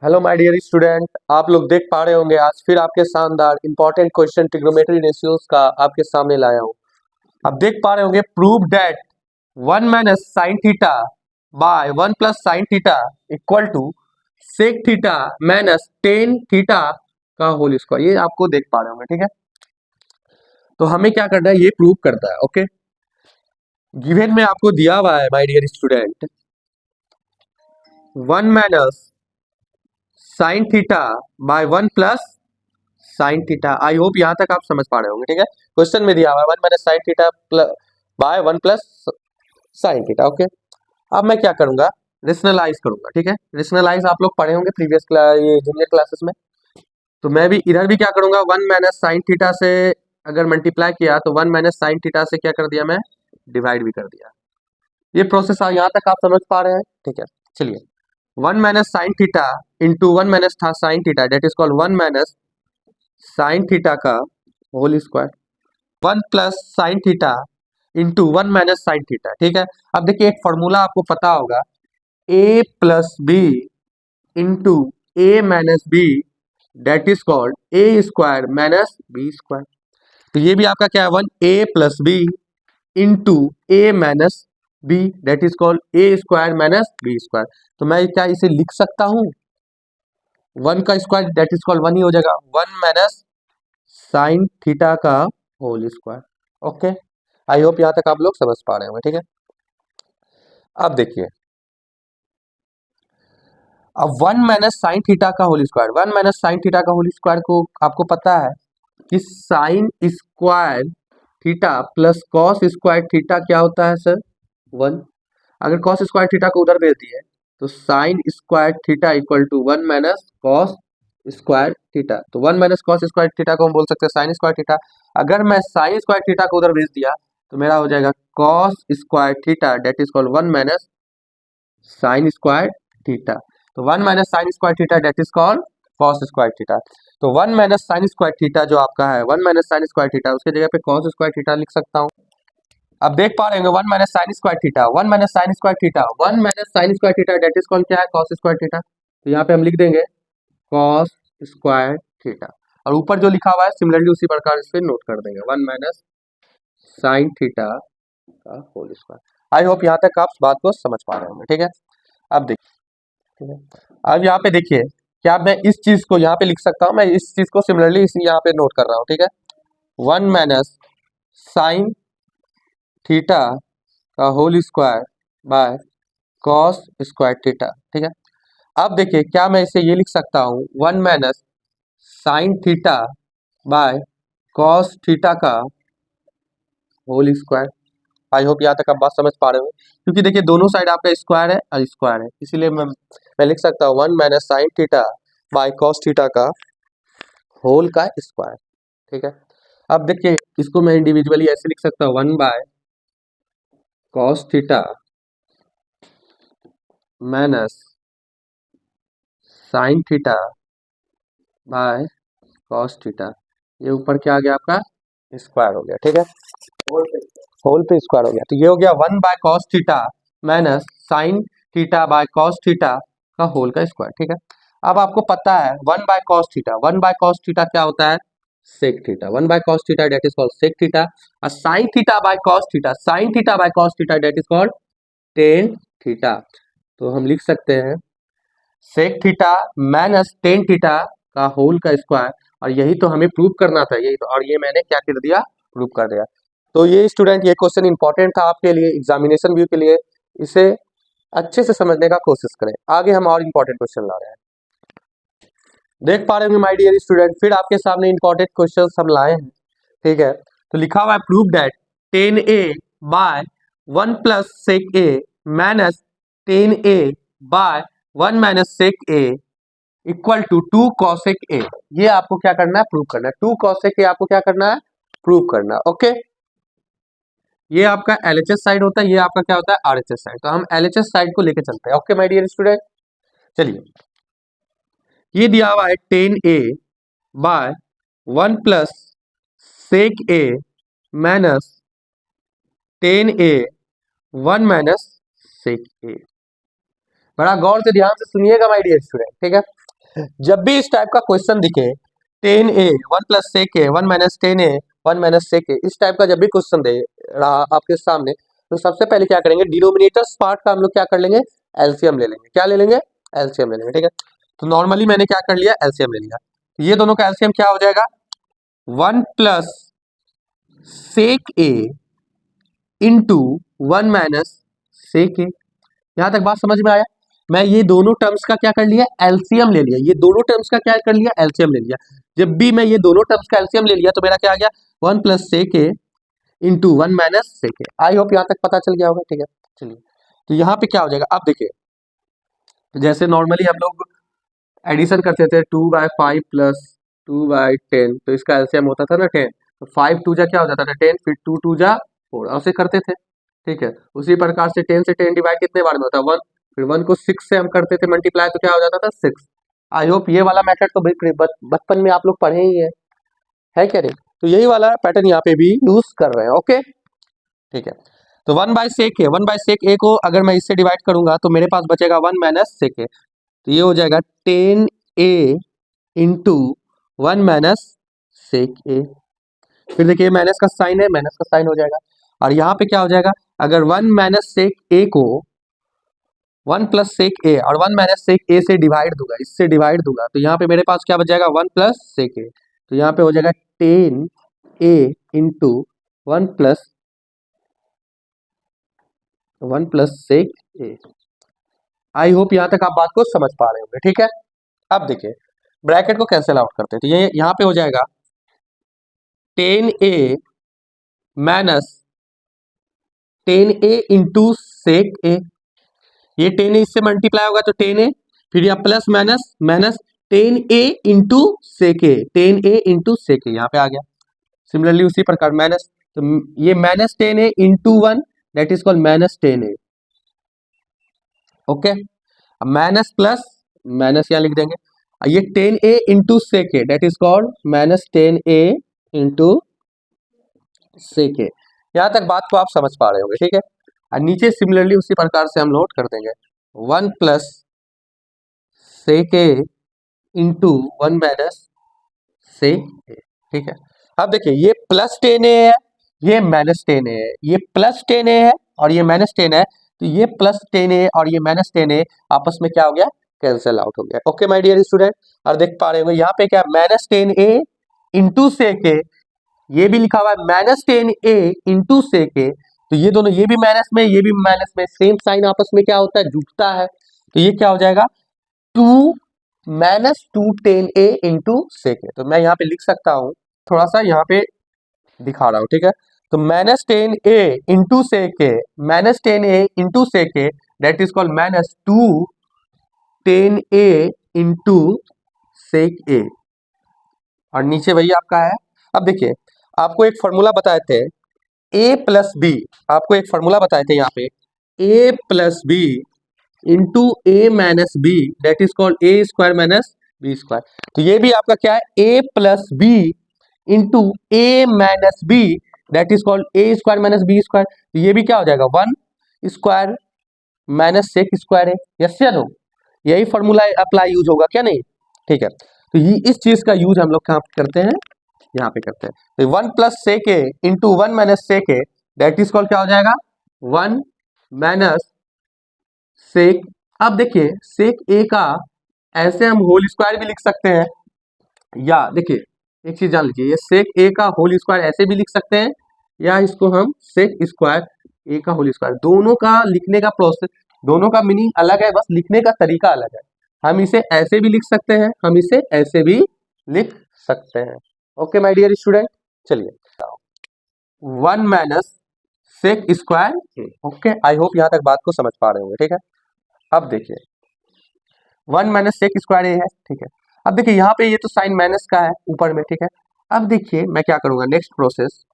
Hello my dear student, आप लोग देख पा रहे होंगे आज फिर आपके शानदार इंपॉर्टेंट क्वेश्चन ट्रिग्नोमेट्री रेशियोज का आपके सामने लाया हूँ। आप देख पा रहे होंगे prove that 1 minus sine theta by 1 plus sine theta equal to sec theta minus tan theta का होल स्क्वायर। ये आपको देख पा रहे होंगे, ठीक है। तो हमें क्या करना है, ये प्रूव करना है। ओके, गिवन में आपको दिया हुआ है my dear student 1 minus sine theta by 1 plus sine theta. I hope यहाँ तक आप समझ पा रहे होंगे, ठीक है। क्वेश्चन में दिया हुआ है 1 minus sine theta by 1 plus sine theta. Okay, अब मैं क्या करूंगा, रेशनलाइज करूंगा, ठीक है। रेशनलाइज आप लोग पढ़े होंगे प्रीवियस ये जूनियर क्लासेस में। तो मैं भी इधर भी क्या करूंगा, 1 माइनस साइन थीटा से अगर मल्टीप्लाई किया तो 1 माइनस साइन थीटा से क्या कर दिया, मैं डिवाइड भी कर दिया। ये प्रोसेस यहाँ तक आप समझ पा रहे हैं, ठीक है। चलिए, 1 minus sine theta into 1 minus था sine theta, that is called 1 minus sine theta का whole square, 1 plus sine theta into 1 minus sine theta, ठीक है। अब देखिए, एक फॉर्मूला आपको पता होगा, a plus B into A minus B, that is called A square minus B square. तो ये भी आपका क्या है, 1 a plus B into A minus B, that is called A square minus B square. तो मैं क्या इसे लिख सकता हूं, 1 का स्क्वायर डेट इज कॉल्ड 1 ही हो जाएगा, 1 माइनस साइन थीटा का whole square. Okay, I hope यहां तक आप लोग समझ पा रहे होंगे, ठीक है। अब देखिए, अब 1 माइनस साइन थीटा का whole square, 1 minus sine theta का होल स्क्वायर को आपको पता है कि sine square theta plus cos square theta क्या होता है सर, 1। अगर कॉस स्क्वायर थीटा को उधर भेज दिए तो sine square theta equal to 1 minus cos square theta. तो 1 माइनस कॉस स्क्वायर थीटा को हम बोल सकते हैं साइन स्क्वायर थीटा। अगर मैं साइन स्क्वायर थीटा को उधर भेज दिया तो मेरा हो जाएगा cos square theta, that is called 1 minus sine square theta. तो 1 minus sine square theta that is called cos square theta. तो 1 माइनस साइन स्क्वायर थीटा जो आपका है, 1 माइनस साइन स्क्वायर थीटा, उसके जगह पे कॉस स्क्वायर थीटा लिख सकता हूँ। अब देख पा रहे होंगे 1 minus sine square theta, 1 minus sine square theta, 1 minus sine square theta that is called क्या है, कॉस स्क्वायर थीटा। तो यहाँ पे हम लिख देंगे कॉस स्क्वायर थीटा, और ऊपर जो लिखा हुआ है सिमिलरली उसी प्रकार इस पे नोट कर देंगे, 1 माइनस साइन थीटा का होल स्क्वायर। आई होप यहाँ तक आप बात को समझ पा रहे होंगे, ठीक है। अब देखिए, ठीक है, अब यहाँ पे देखिए, क्या मैं इस चीज को यहाँ पे लिख सकता हूँ, मैं इस चीज को सिमिलरली इसी यहाँ पे नोट कर रहा हूँ, ठीक है। 1 माइनस साइन थीटा का whole square by cos square theta, ठीक है। अब देखिए, क्या मैं इसे ये लिख सकता हूँ, 1 minus sine theta by cos theta का होल स्क्वायर। आई होप यहाँ तक आप बात समझ पा रहे हो, क्योंकि देखिए दोनों साइड आपका स्क्वायर है और स्क्वायर है, इसीलिए मैं लिख सकता हूँ 1 minus sine theta by cos theta का होल का स्क्वायर, ठीक है। अब देखिए, इसको मैं इंडिविजुअली ऐसे लिख सकता हूँ, 1 by cos theta minus sine theta by cos theta. ये ऊपर क्या आ गया आपका, स्क्वायर हो गया, ठीक है। होल पे स्क्वायर हो गया, तो ये हो गया 1 by cos theta minus sine theta by cos theta का होल का स्क्वायर, ठीक है। अब आपको पता है 1 by cos theta, 1 by cos theta क्या होता है, sec theta. 1 by cos theta that is called sec theta, और sine theta by cos theta, sine theta by cos theta that is called tan theta. तो हम लिख सकते हैं sec theta minus tan theta का होल का square, और यही तो हमें प्रूव करना था, यही तो, और ये मैंने क्या कर दिया, प्रूव कर दिया। तो ये स्टूडेंट, ये क्वेश्चन इंपॉर्टेंट था आपके लिए, एग्जामिनेशन व्यू के लिए, इसे अच्छे से समझने का कोशिश करें। आगे हम और इंपॉर्टेंट क्वेश्चन ला रहे हैं, देख पा रहे होंगे माय डियर स्टूडेंट, फिर आपके सामने इंपॉर्टेंट क्वेश्चन हम लाए हैं, ठीक है। तो लिखा हुआ है prove that 10a by 1 plus sec a minus 10a by 1 minus sec a equal to 2 cosec A. ये आपको क्या करना है, प्रूव करना है। 2 कॉसेक ए आपको क्या करना है, प्रूव करना है। ओके, ये आपका एलएचएस साइड होता है, ये आपका क्या होता है, आरएचएस साइड। तो हम एलएचएस साइड को लेके चलते हैं। ओके माय डियर स्टूडेंट, चलिए, ये दिया हुआ है 10a by 1 plus sec A minus 10a 1 minus sec ए। बड़ा गौर से ध्यान से सुनिएगा माय डियर स्टूडेंट, ठीक है। जब भी इस टाइप का क्वेश्चन दिखे, 10a 1 प्लस सेक ए 1 माइनस 10a 1 माइनस सेक ए, इस टाइप का जब भी क्वेश्चन दे रहा आपके सामने, तो सबसे पहले क्या करेंगे, डिनोमिनेटर्स पार्ट का हम लोग क्या कर लेंगे, एलसीएम ले लेंगे। क्या ले लेंगे, एलसीएम ले लेंगे। ठीक है, तो नॉर्मली मैंने क्या कर लिया, एलसीएम ले लिया। ये दोनों का एलसीएम क्या हो जाएगा, 1 plus sec A into 1 minus sec ए। यहां तक बात समझ में आया। मैं ये दोनों टर्म्स का क्या कर लिया, एलसीएम ले लिया। ये दोनों टर्म्स का क्या कर लिया, एलसीएम ले लिया। जब भी मैं ये दोनों टर्म्स का एलसीएम ले लिया तो मेरा क्या आ गया, 1 plus sec A into 1 minus sec A. I hope यहाँ तक पता चल गया होगा। ठीक है, चलिए, तो यहाँ पे क्या हो जाएगा, अब देखिए, तो जैसे नॉर्मली हम लोग एडिशन करते थे 2/5 प्लस 2/10, तो इसका एलसीएम होता था ना 10, तो 5 टू जा क्या हो जाता था 10, फिर 2 टू जा 4, ऐसे करते थे। ठीक है, उसी प्रकार से 10 से 10 डिवाइड कितने बार में होता है, 1, फिर 1 को 6 से हम करते थे मल्टीप्लाई, तो क्या हो जाता था 6। आई होप ये वाला मेथड तो बचपन में आप लोग पढ़े ही है क्या नहीं, तो यही वाला पैटर्न यहाँ पे भी यूज कर रहे हैं। ओके, ठीक है, तो 1 by sec A, 1 by sec ए को अगर मैं इससे डिवाइड करूंगा तो मेरे पास बचेगा 1 माइनस सेक ए, तो ये हो जाएगा 10a इंटू 1 माइनस सेक ए। फिर देखिए माइनस का साइन है, माइनस का साइन हो जाएगा, और यहाँ पे क्या हो जाएगा, अगर 1 माइनस सेक ए को 1 प्लस सेक ए और 1 माइनस सेक ए से डिवाइड दूंगा, इससे डिवाइड दूंगा, तो यहाँ पे मेरे पास क्या बच जाएगा, 1 प्लस सेक ए, तो यहाँ पे हो जाएगा 10a into 1 plus sec A. I hope यहाँ तक आप बात को समझ पा रहे होंगे। ठीक है, अब देखिए ब्रैकेट को कैंसिल आउट करते हैं, तो ये यहाँ पे हो जाएगा 10a minus 10a into sec ए, ये 10a इससे मल्टीप्लाई होगा तो 10a, फिर यहाँ plus minus minus 10a into sec A, 10a into sec A यहाँ पे आ गया। सिमिलरली उसी प्रकार माइनस, तो ये minus 10a into 1 that is called minus 10a। Okay, अब माइनस प्लस माइनस यहाँ लिख देंगे, ये 10a into sec A that is called minus 10a into sec A. यहाँ तक बात को आप समझ पा रहे होंगे। ठीक है, और नीचे सिमिलरली उसी प्रकार से हम नोट कर देंगे 1 plus sec A into 1 minus sec ए। ठीक है, अब देखिए ये प्लस 10a है, ये माइनस 10a है, ये प्लस 10a है और ये माइनस 10 है, तो ये प्लस 10a और ये माइनस 10a आपस में क्या हो गया, कैंसिल आउट हो गया। ओके माय डियर स्टूडेंट, और देख पा रहे होंगे यहाँ पे क्या, माइनस 10a इंटू सेक ए, ये भी लिखा हुआ है माइनस 10a इंटू सेक ए, तो ये दोनों, ये भी माइनस में ये भी माइनस में, सेम साइन आपस में क्या होता है, जुड़ता है, तो ये क्या हो जाएगा 2 माइनस 210a इंटू सेक ए। तो मैं यहाँ पे लिख सकता हूँ, थोड़ा सा यहाँ पे दिखा रहा हूँ। ठीक है, तो minus 10a into sec A, minus 10a into sec A that is called minus 210a into sec A, और नीचे वही आपका है। अब देखिए आपको एक फॉर्मूला बताए थे a प्लस बी, आपको एक फॉर्मूला बताए थे यहाँ पे a plus B into A minus B that is called A square minus B square. तो ये भी आपका क्या है, a plus B into A minus B that is called A square minus B square. तो ये भी क्या हो जाएगा 1 स्क्वायर माइनस सेक स्क्वायर है। यस या नो, यही फॉर्मूला अप्लाई यूज होगा क्या नहीं। ठीक है, तो ये इस चीज का यूज हम लोग कहाँ करते हैं, यहाँ पे करते हैं। तो 1 plus sec A into 1 minus sec A that is called क्या हो जाएगा 1 माइनस सेक। अब देखिए सेक ए का ऐसे हम होल स्क्वायर भी लिख सकते हैं, या देखिए एक चीज जान लीजिए, ये सेक ए का होल स्क्वायर ऐसे भी लिख सकते हैं, या इसको हम सेक स्क्वायर ए का होल स्क्वायर, दोनों का लिखने का प्रोसेस, दोनों का मीनिंग अलग है, बस लिखने का तरीका अलग है। हम इसे ऐसे भी लिख सकते हैं, हम इसे ऐसे भी लिख सकते हैं। ओके माय डियर स्टूडेंट, चलिए 1 minus sec square A. Okay, I hope यहाँ तक बात को समझ पा रहे होंगे। ठीक है, अब देखिए 1 माइनस सेक स्क्वायर ए है। ठीक है, अब देखिए यहाँ पे ये तो साइन माइनस का है ऊपर में। ठीक है, अब देखिए मैं क्या करूंगा, नेक्स्ट प्रोसेस,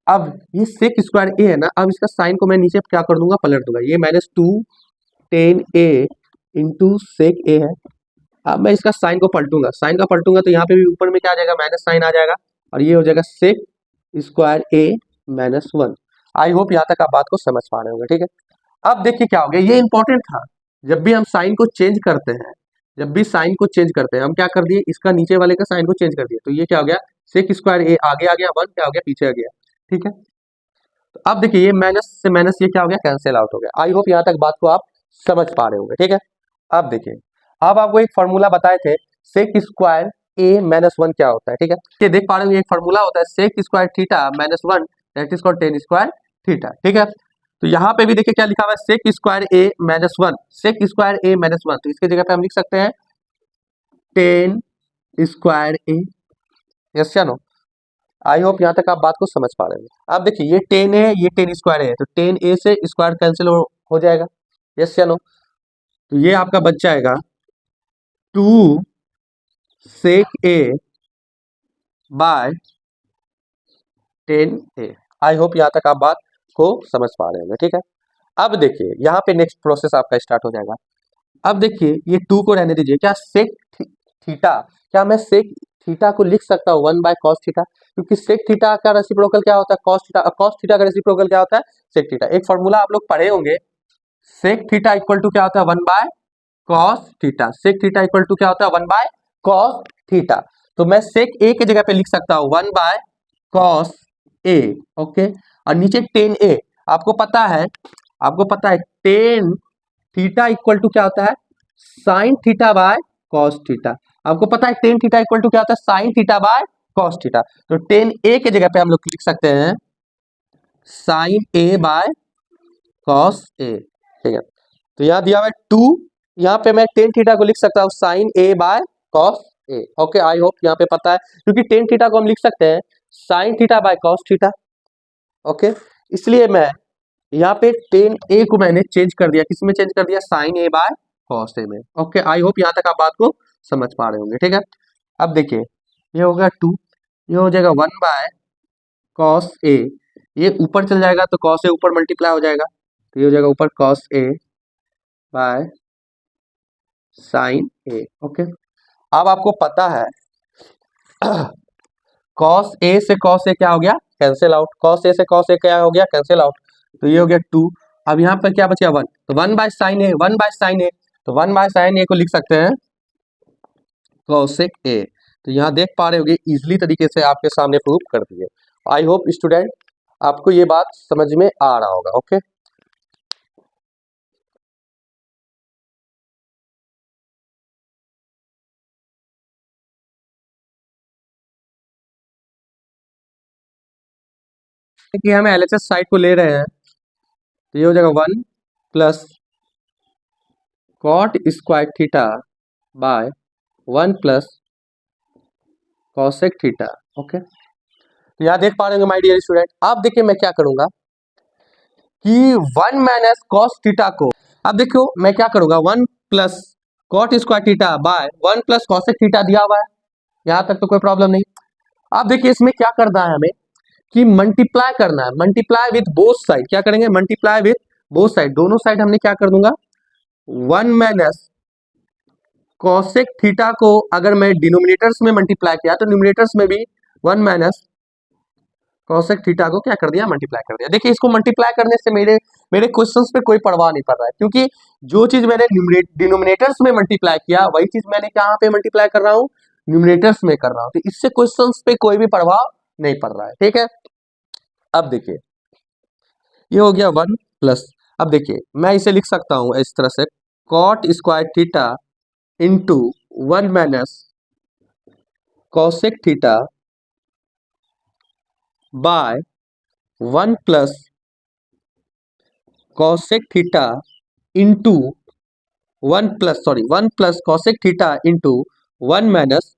अब ये सेक स्क्वायर ए है ना, अब इसका साइन को मैं नीचे क्या कर दूंगा, पलट दूंगा, ये माइनस 210a इंटू सेक ए है। अब मैं इसका साइन को पलटूंगा, साइन का पलटूंगा तो यहाँ पे भी ऊपर में क्या आ जाएगा, माइनस साइन आ जाएगा, और ये हो जाएगा sec square A minus 1। I hope यहाँ तक आप बात को समझ पा रहे होंगे। ठीक है, अब देखिए क्या हो गया, ये इंपॉर्टेंट था, जब भी हम साइन को चेंज करते हैं, जब भी साइन को चेंज करते हैं, हम क्या कर दिए, इसका नीचे वाले का साइन को चेंज कर दिए, तो ये क्या हो गया, सेक स्क्वायर ए आगे आ गया, वन क्या हो गया, पीछे आ गया। ठीक है, तो अब देखिए ये माइनस से माइनस ये क्या हो गया, कैंसिल आउट हो गया। आई होप यहाँ तक बात को आप समझ पा रहे होंगे। ठीक है, अब देखिए, अब आपको एक फॉर्मूला बताए थे, सेक स्क्वायर ए माइनस वन क्या होता है। ठीक है, ये देख पा रहे होंगे, एक फॉर्मूला होता है sec square theta minus one, that is called tan square theta. ठीक है, तो यहाँ पे भी देखिए क्या लिखा हुआ है, sec square A minus one, sec square A minus one, तो इसके जगह पे हम लिख सकते हैं टेन स्क्वायर ए। यस या नो? आई होप यहाँ तक आप बात को समझ पा रहे हैं। अब देखिए ये टेन है, ये टेन स्क्वायर है, तो टेन ए से स्क्वायर कैंसिल हो जाएगा। यस या नो? तो ये आपका बच जाएगा two sec A by tan A. I hope यहाँ तक आप बात को समझ पा रहे होंगे। ठीक है, अब देखिए यहाँ पे नेक्स्ट प्रोसेस आपका स्टार्ट हो जाएगा। अब देखिए ये टू को रहने दीजिए, क्या सेक थीटा, क्या मैं सेक थीटा को लिख सकता हूँ वन बाय कॉस थीटा, क्योंकि सेक थीटा का रेसिप्रोकल क्या होता है, कॉस थीटा, कॉस थीटा का रेसिप्रोकल क्या होता है, सेक थीटा। एक फॉर्मूला आप लोग पढ़े होंगे, सेक थीटा इक्वल टू क्या होता है, one by cos theta. Sec theta equal to क्या होता है, वन बाय कॉस थीटा। तो मैं सेक ए की जगह पे लिख सकता हूँ one by cos A. Okay, और नीचे टेन ए, आपको पता है, आपको पता है टेन थीटा इक्वल टू क्या होता है, sign theta by cos theta. आपको पता है टेन थीटा इक्वल टू क्या होता है, sign theta by cos theta. तो टेन ए के जगह पे हम लोग लिख सकते हैं साइन ए बाय कॉस ए। ठीक है, तो यहाँ दिया हुआ है टू, यहाँ पे मैं टेन थीटा को लिख सकता हूँ sine A by cos A. Okay, I hope यहाँ पे पता है, क्योंकि टेन थीटा को हम लिख सकते हैं sign theta by cos theta. Okay, इसलिए मैं यहाँ पे टेन ए को मैंने चेंज कर दिया, किसमें चेंज कर दिया, साइन ए बाय कॉस ए में। ओके, आई होप यहाँ तक आप बात को समझ पा रहे होंगे। ठीक है, अब देखिए ये हो गया टू, ये हो जाएगा वन बाय कॉस ए, ये ऊपर चल जाएगा तो कॉस ए ऊपर मल्टीप्लाई हो जाएगा, तो ये हो जाएगा ऊपर cos A bye sine A. Okay, अब आपको पता है कॉस ए से कॉस ए क्या हो गया, कैंसिल आउट, कॉस ए से कॉस ए क्या हो गया, कैंसिल आउट, तो ये हो गया टू। अब यहाँ पर क्या बचा, वन, तो one by sine A, one by sine A, तो वन बाय साइन ए को लिख सकते हैं कॉसेक ए। तो यहाँ देख पा रहे होंगे, इजिली तरीके से आपके सामने प्रूव कर दिए। आई होप स्टूडेंट आपको ये बात समझ में आ रहा होगा। ओके, कि हम एलएचएस साइड को ले रहे हैं, तो ये हो जाएगा one plus cot square theta by one plus cosec theta. Okay, तो यहाँ देख पा रहे होंगे माय डियर स्टूडेंट। अब देखिए मैं क्या करूंगा कि वन माइनस कॉस थीटा को, अब देखो मैं क्या करूंगा, one plus cot square theta by one plus cosec theta दिया हुआ है, यहाँ तक तो कोई प्रॉब्लम नहीं। अब देखिए इसमें क्या करना है हमें, कि मल्टीप्लाई करना है, मल्टीप्लाई विथ बोथ साइड, क्या करेंगे, मल्टीप्लाई विथ बोथ साइड, दोनों साइड हमने क्या कर दूंगा, वन माइनस कॉसेक थीटा को अगर मैं डिनोमिनेटर्स में मल्टीप्लाई किया तो न्यूमिनेटर्स में भी वन माइनस कॉसेक थीटा को क्या कर दिया, मल्टीप्लाई कर दिया। देखिए इसको मल्टीप्लाई करने से मेरे मेरे क्वेश्चंस पे कोई परवाह नहीं पड़ रहा है, क्योंकि जो चीज मैंने डिनोमिनेटर्स में मल्टीप्लाई किया वही चीज मैंने कहाँ पे मल्टीप्लाई कर रहा हूँ, न्यूमिनेटर्स में कर रहा हूँ, तो इससे क्वेश्चंस पे कोई भी प्रभाव नहीं पड़ रहा है। ठीक है, अब देखिए ये हो गया वन प्लस, अब देखिए मैं इसे लिख सकता हूँ इस तरह से, cot square theta into one minus cosec theta by one plus cosec theta into one plus cosec theta into one minus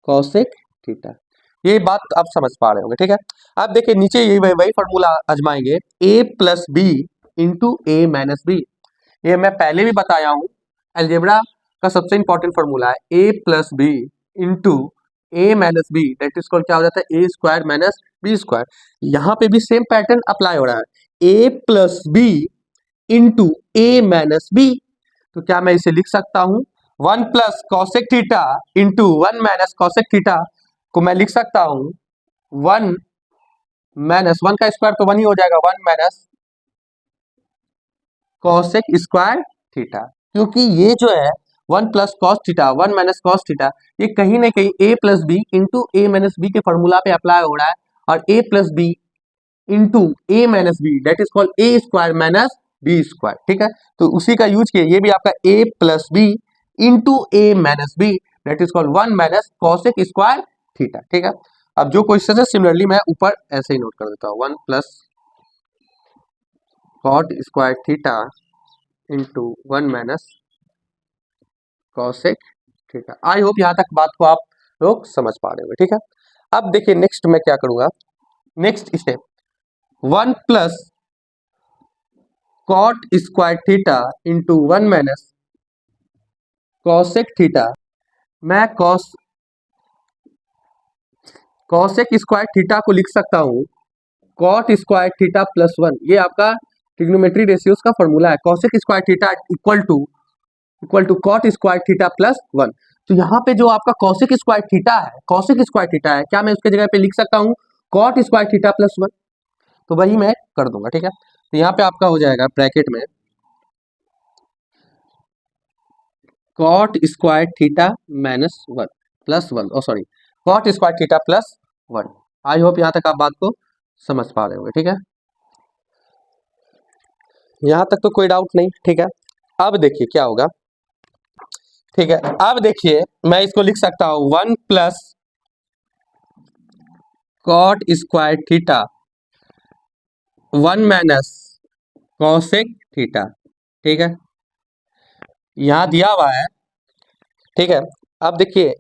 cosec theta. ये बात आप समझ पा रहे होंगे। ठीक है, अब देखिए नीचे ये वही फॉर्मूला आजमाएंगे, a plus B into A minus B. ये मैं पहले भी बताया हूँ, अलजेब्रा का सबसे इंपॉर्टेंट फॉर्मूला है a plus B into A minus B, that is called क्या हो जाता है, A square minus B square. यहाँ पे भी सेम पैटर्न अप्लाई हो रहा है, a plus B into A minus B, तो क्या मैं इसे लिख सकता हूँ, one plus cosec theta into one minus cosec theta को मैं लिख सकता हूँ वन माइनस, वन का स्क्वायर तो वन ही हो जाएगा, one minus cosec square theta, क्योंकि ये जो है one plus cos theta, one minus cos theta, ये कहीं ना कहीं A plus B into A minus B के फॉर्मूला पे अप्लाई हो रहा है, और A plus B into A minus B that is called A square minus B square, ठीक है। तो उसी का यूज किया, ये भी आपका A plus B into A minus B that is called one minus cosec square theta, ठीक है। अब जो क्वेश्चन है सिमिलरली मैं ऊपर ऐसे ही नोट कर देता हूँ, one plus cot square theta into one minus cosec theta. I hope यहाँ तक बात को आप लोग समझ पा रहे होंगे, ठीक है। अब देखिए नेक्स्ट मैं क्या करूंगा, next step, one plus cot square theta into one minus cosec theta. मैं कॉसेक स्क्वायर थीटा को लिख सकता हूँ cot square theta plus one, ये आपका ट्रिग्नोमेट्री रेशियोज का फॉर्मूला है, cosec square theta equal to cot square theta plus one. तो यहाँ पे जो आपका कॉसेक स्क्वायर थीटा है, कॉसेक स्क्वायर थीटा है, क्या मैं उसके जगह पे लिख सकता हूँ cot square theta plus one, तो वही मैं कर दूंगा, ठीक है। तो यहाँ पे आपका हो जाएगा ब्रैकेट में cot square theta minus one plus one, oh sorry cot square theta plus one. I hope यहाँ तक आप बात को समझ पा रहे होंगे, ठीक है। यहाँ तक तो कोई डाउट नहीं, ठीक है। अब देखिए क्या होगा, ठीक है। अब देखिए मैं इसको लिख सकता हूँ one plus cot square theta one minus cosec theta, ठीक है, यहाँ दिया हुआ है, ठीक है। अब देखिए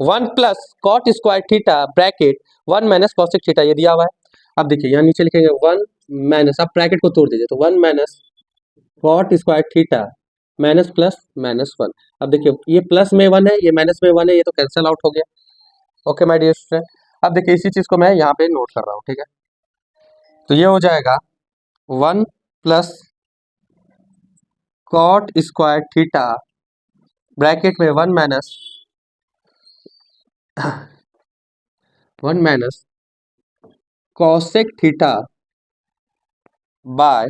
one plus cot square theta bracket one minus cosec theta, ये दिया हुआ है। अब देखिए यहाँ नीचे लिखेंगे वन माइनस, आप ब्रैकेट को तोड़ दीजिए, तो one minus cot square theta minus plus minus one. अब देखिए ये प्लस में वन है, ये माइनस में वन है, ये तो कैंसिल आउट हो गया। ओके माय डियर स्टूडेंट, अब देखिए इसी चीज को मैं यहाँ पे नोट कर रहा हूँ, ठीक है। तो ये हो जाएगा one plus cot square theta bracket में one minus cosec theta by,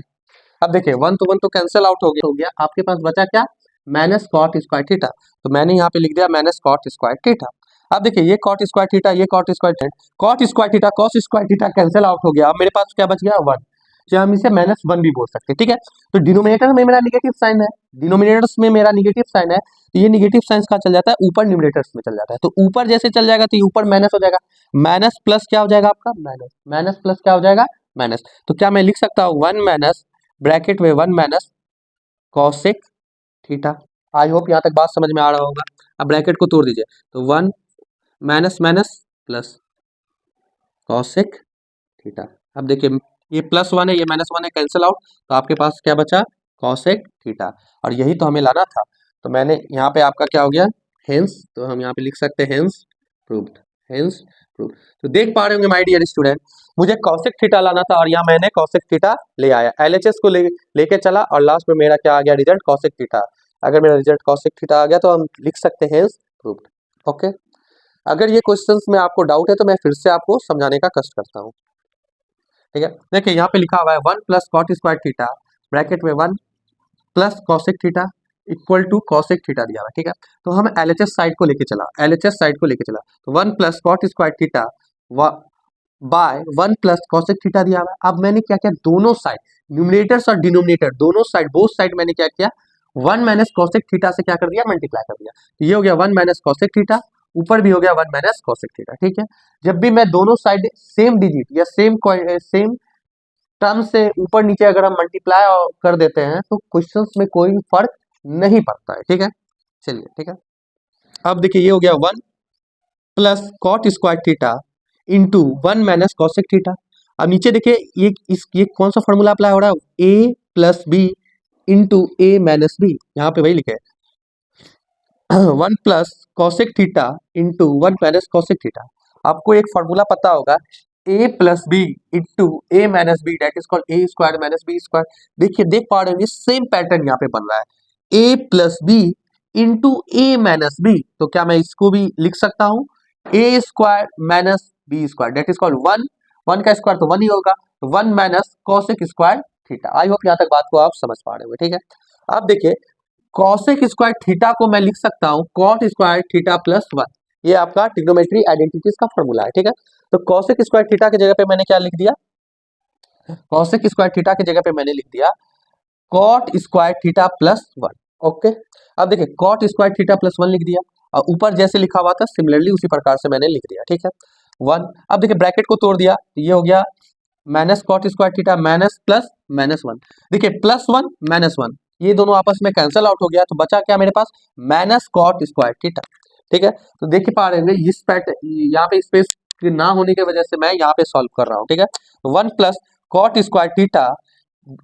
अब देखिए वन तो कैंसिल आउट हो गया, आपके पास बचा क्या, माइनस कॉट स्क्वायर थीटा। तो मैंने यहाँ पे लिख दिया माइनस कॉट स्क्वायर थीटा। अब देखिए ये कॉट स्क्वायर थीटा, ये cot square theta, cot square theta cos square theta cancel out हो गया। अब मेरे पास क्या बच गया, वन, या हम इसे माइनस वन भी बोल सकते हैं, ठीक है। तो डिनोमिनेटर में मेरा निगेटिव साइन है, डिनोमिनेटर्स में मेरा निगेटिव साइन है, तो ये निगेटिव साइन कहाँ चल जाता है, ऊपर न्यूमरेटर्स में चल जाता है। तो ऊपर जैसे चल जाएगा तो ये ऊपर माइनस हो जाएगा, माइनस प्लस क्या हो जाएगा आपका, माइनस, माइनस प्लस क्या हो जाएगा, माइनस। तो क्या मैं लिख सकता हूँ वन माइनस ब्रैकेट में one minus cosec theta. I hope यहाँ तक बात समझ में आ रहा होगा। अब ब्रैकेट को तोड़ दीजिए, तो one minus minus plus cosec theta. अब देखिए ये प्लस वन है, ये माइनस वन है, कैंसिल आउट, तो आपके पास क्या बचा, कॉसेक थीटा, और यही तो हमें लाना था। तो मैंने यहाँ पे आपका क्या हो गया, हेंस, तो हम यहाँ पे लिख सकते हैं हेंस प्रूव्ड, हेंस प्रूव्ड। तो देख पा रहे होंगे माय डियर स्टूडेंट, मुझे कॉसेक थीटा लाना था और यहाँ मैंने कॉसेक थीटा ले आया, एलएचएस को लेके चला और लास्ट में मेरा क्या आ गया रिजल्ट, कॉसेक थीटा। अगर मेरा रिजल्ट कॉसेक थीटा आ गया तो हम लिख सकते हैं हेंस प्रूव्ड। ओके, अगर ये क्वेश्चंस में आपको डाउट है तो मैं फिर से आपको समझाने का कष्ट करता हूँ, ठीक है। देखिए यहाँ पे लिखा हुआ है one plus cot square theta bracket में one plus cosec theta equal to cosec theta दिया हुआ है, ठीक है। तो हम एलएचएस साइड को लेके चला, एलएचएस साइड को लेके चला, तो one plus cot square theta by one plus cosec theta दिया हुआ है। अब मैंने क्या किया, दोनों साइड न्यूमरेटर्स और डिनोमिनेटर दोनों साइड, बोथ साइड मैंने क्या किया, वन माइनस कॉसेक थीटा से क्या कर दिया, मल्टीप्लाई कर दिया। तो ये हो गया वन माइनस कॉसेक थीटा, ऊपर भी हो गया वन माइनस कॉसेक थीटा, ठीक है। जब भी मैं दोनों साइड सेम डिजिट या सेम टर्म से ऊपर नीचे अगर हम मल्टीप्लाई कर देते हैं तो क्वेश्चंस में कोई फर्क नहीं पड़ता है, ठीक है। चलिए ठीक है, अब देखिए ये हो गया one plus cot square theta into one minus cosec theta. अब नीचे देखिए ये कौन सा फॉर्मूला अप्लाई हो रहा है, A plus B into A minus B, यहाँ पे वही लिखे one plus cosec theta into one minus cosec theta. आपको एक फॉर्मूला पता होगा, A plus B into A minus B that is called A square minus B square. देखिए देख पा रहे होंगे सेम पैटर्न यहाँ पे बन रहा है, A plus B into A minus B. तो क्या मैं इसको भी लिख सकता हूँ, A square minus B square that is called one, one का स्क्वायर तो वन ही होगा, तो one minus cosec square theta. I hope यहाँ तक बात को आप समझ पा रहे हो, ठीक है। अब देखिए कॉसेक स्क्वायर थीटा को मैं लिख सकता हूँ कॉट स्क्वायर थीटा प्लस 1। ये आपका ट्रिग्नोमेट्री आइडेंटिटीज का फॉर्मूला है, ठीक है। तो कॉसेक स्क्वायर थीटा की जगह पे मैंने क्या लिख दिया, कॉसेक स्क्वायर थीटा की जगह पे मैंने लिख दिया cot square theta plus 1। Okay, अब देखिए कॉट स्क्वायर थीटा प्लस 1 लिख दिया और ऊपर जैसे लिखा हुआ था सिमिलरली उसी प्रकार से मैंने लिख दिया, ठीक है। 1, अब देखिए ब्रैकेट को तोड़ दिया, ये हो गया minus cot square theta minus plus minus 1। देखिए प्लस 1 माइनस 1 ये दोनों आपस में कैंसिल आउट हो गया, तो बचा क्या मेरे पास, माइनस कॉट स्क्वायर थीटा, ठीक है। तो देख पा रहे होंगे इस पैटर्न यहाँ पे स्पेस ना होने की वजह से मैं यहाँ पे सॉल्व कर रहा हूँ, ठीक है। 1 plus cot square theta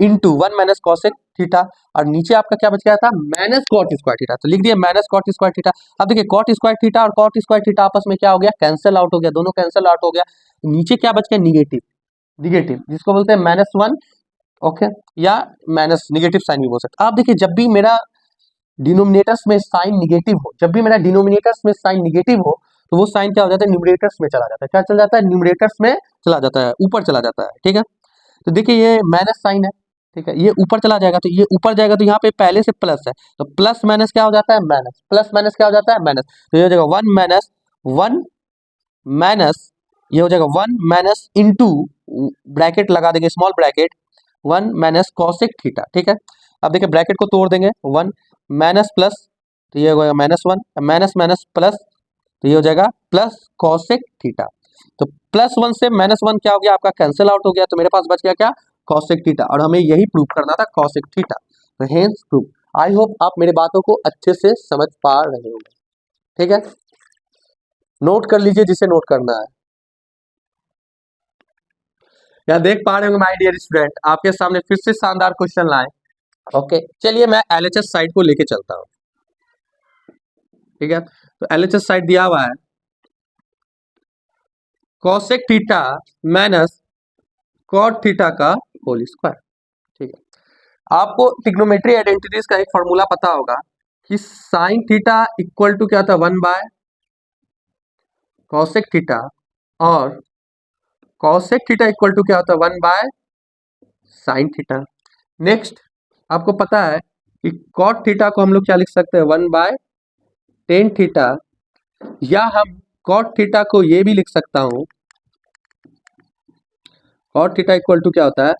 into 1 minus cosec theta, और नीचे आपका क्या बच गया था, माइनस कॉट स्क्वायर थीटा, तो लिख दिया माइनस कॉट स्क्वायर थीटा। अब देखिए कॉट स्क्वायर थीटा और कॉट स्क्वायर थीटा आपस में क्या हो गया, कैंसिल आउट हो गया, दोनों कैंसिल आउट हो गया। नीचे क्या बच गया, निगेटिव, निगेटिव जिसको बोलते हैं माइनस 1, ओके, या माइनस निगेटिव साइन भी बोल सकते हैं। आप देखिए जब भी मेरा डिनोमिनेटर्स में साइन निगेटिव हो, जब भी मेरा डिनोमिनेटर्स में साइन निगेटिव हो तो वो साइन क्या हो जाता है, न्यूमरेटर्स में चला जाता है, क्या चला जाता है, न्यूमरेटर्स में चला जाता है, ऊपर चला जाता है, ठीक है। तो देखिए ये माइनस साइन है, ठीक है, ये ऊपर चला जाएगा, तो ये ऊपर जाएगा तो यहाँ पे पहले से प्लस है, तो प्लस माइनस क्या हो जाता है, माइनस, प्लस माइनस क्या हो जाता है, माइनस, तो ये हो जाएगा 1 माइनस 1 माइनस, ये हो जाएगा 1 माइनस इंटू ब्रैकेट लगा देंगे small bracket 1 minus cosec theta, ठीक है। अब देखिए ब्रैकेट को तोड़ देंगे 1 माइनस प्लस, तो ये हो जाएगा माइनस 1 माइनस माइनस प्लस, तो ये हो जाएगा प्लस कॉसेक थीटा। तो प्लस 1 से माइनस 1 क्या हो गया, आपका कैंसिल आउट हो गया, तो मेरे पास बच गया क्या, कॉसेक थीटा, और हमें यही प्रूव करना था कॉसेक थीटा, तो हेंस प्रूव। आई होप आप मेरे बातों को अच्छे से समझ पा रहे होंगे, ठीक है। नोट कर लीजिए जिसे नोट करना है। यहाँ देख पा रहे होंगे माय डियर स्टूडेंट, आपके सामने फिर से शानदार क्वेश्चन लाए। ओके, चलिए मैं एलएचएस साइड को लेके चलता हूँ, ठीक है। तो एलएचएस साइड दिया हुआ है cosec theta minus cot theta का होल स्क्वायर, ठीक है। आपको ट्रिग्नोमेट्री आइडेंटिटीज का एक फॉर्मूला पता होगा कि साइन थीटा इक्वल टू क्या था, 1 बाय कॉसेक थीटा, और कॉसेक थीटा इक्वल टू क्या होता है, 1 बाय साइन थीटा। नेक्स्ट आपको पता है कि कॉट थीटा को हम लोग क्या लिख सकते हैं, 1 बाय टेन थीटा, या हम कॉट थीटा को ये भी लिख सकता हूं, कॉट थीटा इक्वल टू क्या होता है,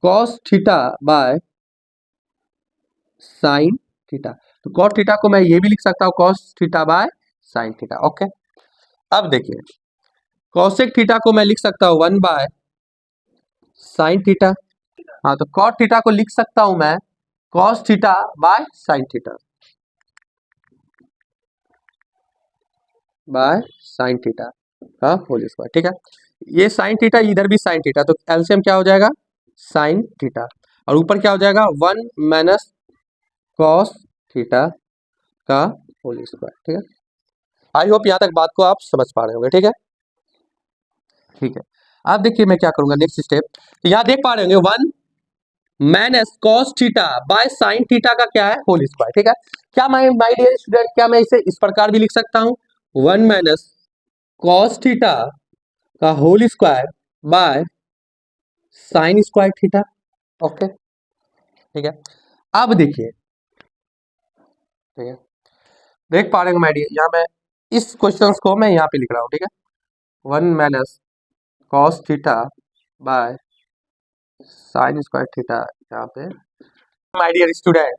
cos theta by sine theta. तो कॉट थीटा को मैं ये भी लिख सकता हूं, cos theta by sine theta, okay. अब देखिए कॉसेक थीटा को मैं लिख सकता हूं 1 बाय साइन थीटा, हाँ, तो कॉट थीटा को लिख सकता हूं मैं cos theta by sine theta, by sine theta का होल स्क्वायर, ठीक है। ये साइन थीटा, इधर भी साइन थीटा, तो एलसीएम क्या हो जाएगा, साइन थीटा, और ऊपर क्या हो जाएगा, 1 माइनस कॉस थीटा का होल स्क्वायर, ठीक है। आई होप यहाँ तक बात को आप समझ पा रहे होंगे, ठीक है, ठीक है। अब देखिए मैं क्या करूंगा नेक्स्ट स्टेप, तो यहाँ देख पा रहे होंगे 1 minus cos theta by sine theta का क्या है, होल स्क्वायर, ठीक है। क्या माय डियर स्टूडेंट, क्या मैं इसे इस प्रकार भी लिख सकता हूँ, 1 माइनस कॉस थीटा का whole square by sine square theta, okay, ठीक है। अब देखिए, ठीक है, देख पा रहे हैं माय डियर, यहाँ मैं इस क्वेश्चंस को मैं यहाँ पे लिख रहा हूँ, ठीक है। 1 minus cos theta by sine square theta, यहाँ पे माय डियर स्टूडेंट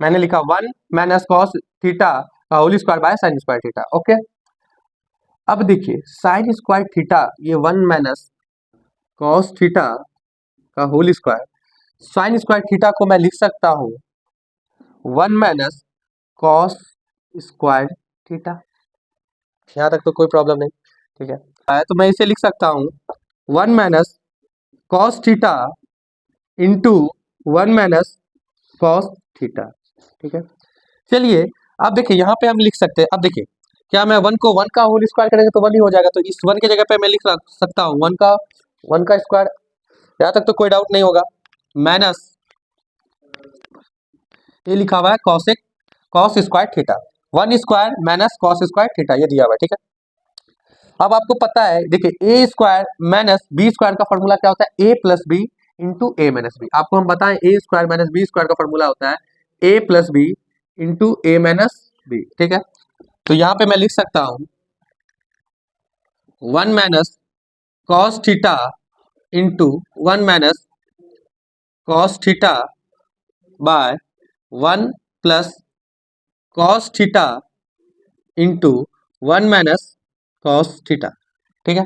मैंने लिखा 1 माइनस कॉस थीटा का whole square by sine square theta, okay. अब देखिए साइन स्क्वायर थीटा, ये 1 माइनस कॉस थीटा का whole square, sine square theta को मैं लिख सकता हूँ 1 माइनस कॉस स्क्वायर थीटा, यहाँ तक तो कोई प्रॉब्लम नहीं, ठीक है। तो मैं इसे लिख सकता हूँ 1 minus cos theta into 1 minus cos theta, ठीक है। चलिए अब देखिए यहाँ पे हम लिख सकते हैं, अब देखिए क्या मैं 1 को 1 का होल स्क्वायर करेंगे तो 1 ही हो जाएगा, तो इस 1 की जगह पे मैं लिख सकता हूँ 1 का स्क्वायर, यहाँ तक तो कोई डाउट नहीं होगा, माइनस ये लिखा हुआ है cos square theta, 1 square minus cos square theta, ये दिया हुआ है, ठीक है। अब आपको पता है देखिए ए स्क्वायर माइनस बी स्क्वायर का फॉर्मूला क्या होता है, A plus B into A minus B. आपको हम बताएं ए स्क्वायर माइनस बी स्क्वायर का फॉर्मूला होता है A plus B into A minus B, ठीक है। तो यहाँ पे मैं लिख सकता हूँ 1 minus cos theta into 1 minus cos theta by 1 plus cos theta into 1 minus cos theta, ठीक है।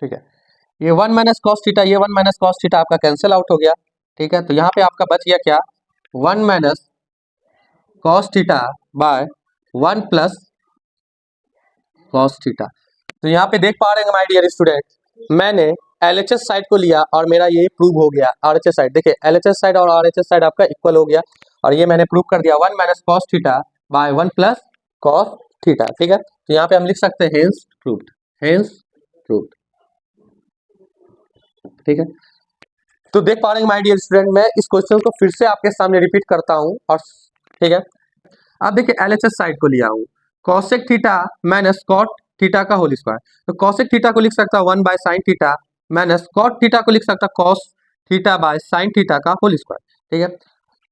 ठीक है, ये 1 माइनस कॉस थीटा, ये 1 माइनस कॉस थीटा आपका कैंसिल आउट हो गया, ठीक है। तो यहाँ पे आपका बच गया क्या, 1 minus cos theta by 1 plus cos theta. तो यहाँ पे देख पा रहे हैं माय डियर स्टूडेंट, मैंने एलएचएस साइड को लिया और मेरा ये प्रूव हो गया। आरएचएस साइड देखिए, एलएचएस साइड और आरएचएस साइड आपका इक्वल हो गया और ये मैंने प्रूव कर दिया 1 minus cos theta by 1 plus cos theta, ठीक है। तो यहाँ पे हम लिख सकते हैं हेंस प्रूव्ड, हेंस प्रूव्ड, ठीक है। तो देख पा रहे हैं माय डियर स्टूडेंट, मैं इस क्वेश्चन को फिर से आपके सामने रिपीट करता हूं और ठीक है। अब देखिए एलएचएस साइड को लिया हूं, cosec theta minus cot theta का होल स्क्वायर। तो कॉसेक थीटा को लिख सकता हूं 1 by sine theta minus cot theta को लिख सकता cos theta by sine theta का होल स्क्वायर, ठीक है।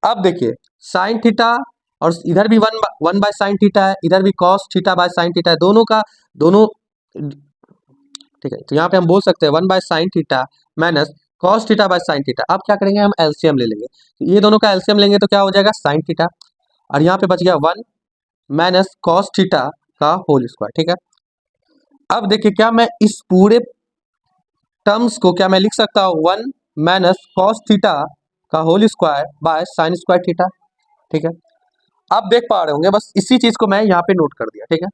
अब देखिए साइन थीटा और इधर भी 1 बाय साइन थीटा है, इधर भी cos theta by sine theta है, दोनों का दोनों, ठीक है। तो यहाँ पे हम बोल सकते हैं 1 by sine theta minus cos theta by sine theta. अब क्या करेंगे, हम एलसीएम ले लेंगे। तो ये दोनों का एलसीएम लेंगे तो क्या हो जाएगा, साइन थीटा, और यहाँ पे बच गया 1 माइनस कॉस थीटा का होल स्क्वायर, ठीक है। अब देखिए क्या मैं इस पूरे टर्म्स को क्या मैं लिख सकता हूँ 1 माइनस कॉस थीटा का whole square by sine square theta, ठीक है। अब देख पा रहे होंगे, बस इसी चीज को मैं यहाँ पे नोट कर दिया, ठीक है।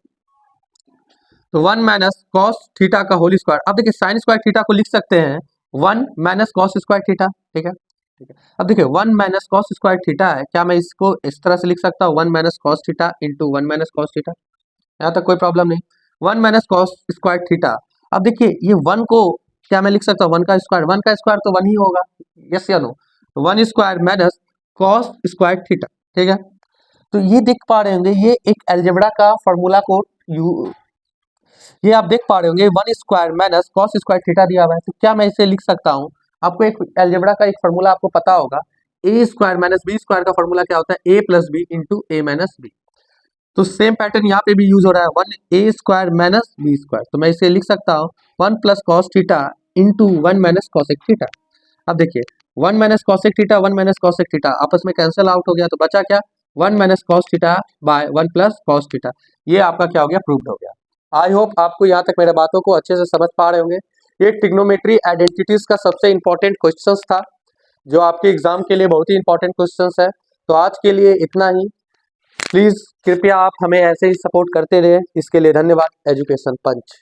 तो 1 माइनस कॉस थीटा का होल स्क्वायर, अब देखिए साइन स्क्वायर थीटा को लिख सकते हैं 1 माइनस कॉस स्क्वायर थीटा, ठीक है, ठीक है। अब देखिए 1 माइनस कॉस स्क्वायर थीटा है, क्या मैं इसको इस तरह से लिख सकता हूँ 1 minus cos theta into 1 minus cos theta, यहाँ तक कोई प्रॉब्लम नहीं। 1 माइनस कॉस स्क्वायर थीटा, अब देखिए ये 1 को क्या मैं लिख सकता हूँ 1 का स्क्वायर तो 1 ही होगा, यस या no. 1 square minus cos square theta, ठीक है। तो ये देख पा रहे होंगे, ये एक अलजेब्रा का फॉर्मूला को ये आप देख पा रहे होंगे 1 square minus cos square theta दिया हुआ है। तो क्या मैं इसे लिख सकता हूँ, आपको एक अलजेब्रा का एक फॉर्मूला आपको पता होगा, ए स्क्वायर माइनस बी स्क्वायर का फॉर्मूला क्या होता है, A plus B into A minus B. तो सेम पैटर्न यहाँ पे भी यूज हो रहा है, 1 ए स्क्वायर माइनस बी स्क्वायर। तो मैं इसे लिख सकता हूँ 1 plus cos theta into 1 minus cosec theta. अब देखिए 1 minus cosec theta 1 minus cosec theta आपस में कैंसिल आउट हो गया, तो बचा क्या, 1 minus cos theta by 1 plus cos theta. ये आपका क्या हो गया, प्रूव्ड हो गया। आई होप आपको यहाँ तक मेरे बातों को अच्छे से समझ पा रहे होंगे। ये ट्रिग्नोमेट्री आइडेंटिटीज का सबसे इंपॉर्टेंट क्वेश्चंस था, जो आपके एग्जाम के लिए बहुत ही इंपॉर्टेंट क्वेश्चंस है। तो आज के लिए इतना ही, प्लीज कृपया आप हमें ऐसे ही सपोर्ट करते रहे, इसके लिए धन्यवाद। एजुकेशन पंच।